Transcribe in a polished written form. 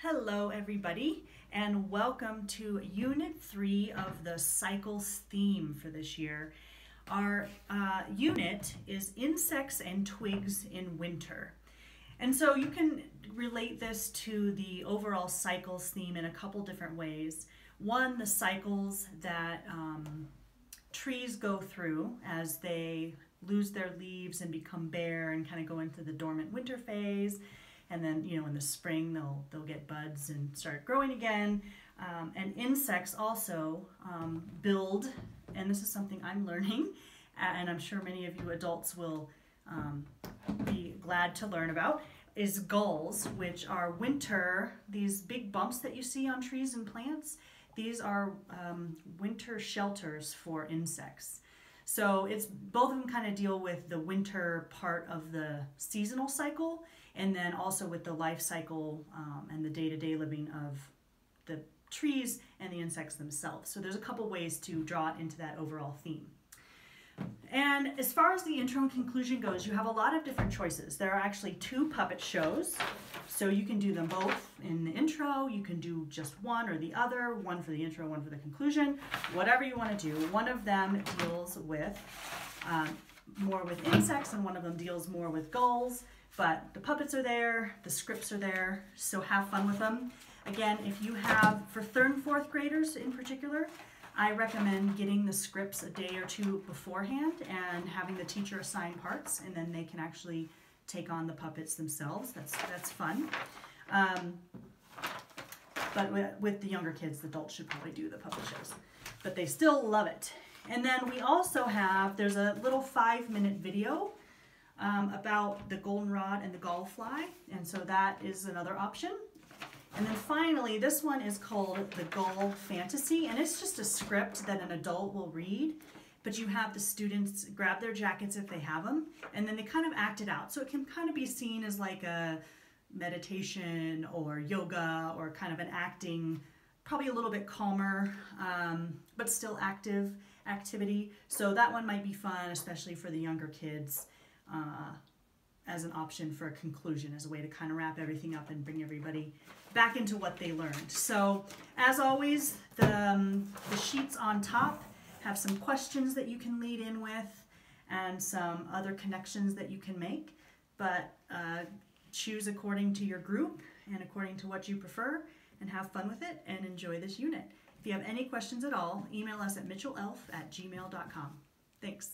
Hello everybody, and welcome to Unit 3 of the Cycles theme for this year. Our unit is Insects and Twigs in Winter. And so you can relate this to the overall Cycles theme in a couple different ways. One, the cycles that trees go through as they lose their leaves and become bare and kind of go into the dormant winter phase. And then, in the spring, they'll get buds and start growing again. And insects also build, and this is something I'm learning, and I'm sure many of you adults will be glad to learn about, is galls, which are winter, these big bumps that you see on trees and plants. These are winter shelters for insects. So it's both of them kind of deal with the winter part of the seasonal cycle, and then also with the life cycle and the day-to-day living of the trees and the insects themselves. So there's a couple ways to draw it into that overall theme. And as far as the intro and conclusion goes, you have a lot of different choices. There are actually 2 puppet shows, so you can do them both in the intro. You can do just one or the other, one for the intro, one for the conclusion, whatever you want to do. One of them deals with more with insects, and one of them deals more with gulls. But the puppets are there, the scripts are there, so have fun with them. Again, if you have, for 3rd and 4th graders in particular, I recommend getting the scripts a day or 2 beforehand and having the teacher assign parts, and then they can actually take on the puppets themselves. That's fun. But with the younger kids, the adults should probably do the puppet shows. But they still love it. And then we also have, there's a little 5-minute video about the goldenrod and the gallfly, and so that is another option. And then finally, this one is called the Gull Fantasy, and it's just a script that an adult will read, but you have the students grab their jackets if they have them, and then they kind of act it out. So it can kind of be seen as like a meditation or yoga or kind of an acting, probably a little bit calmer, but still active activity. So that one might be fun, especially for the younger kids, as an option for a conclusion, as a way to kind of wrap everything up and bring everybody back into what they learned. So as always, the sheets on top have some questions that you can lead in with and some other connections that you can make, but choose according to your group and according to what you prefer, and have fun with it and enjoy this unit. If you have any questions at all, email us at mitchellelf@gmail.com. Thanks.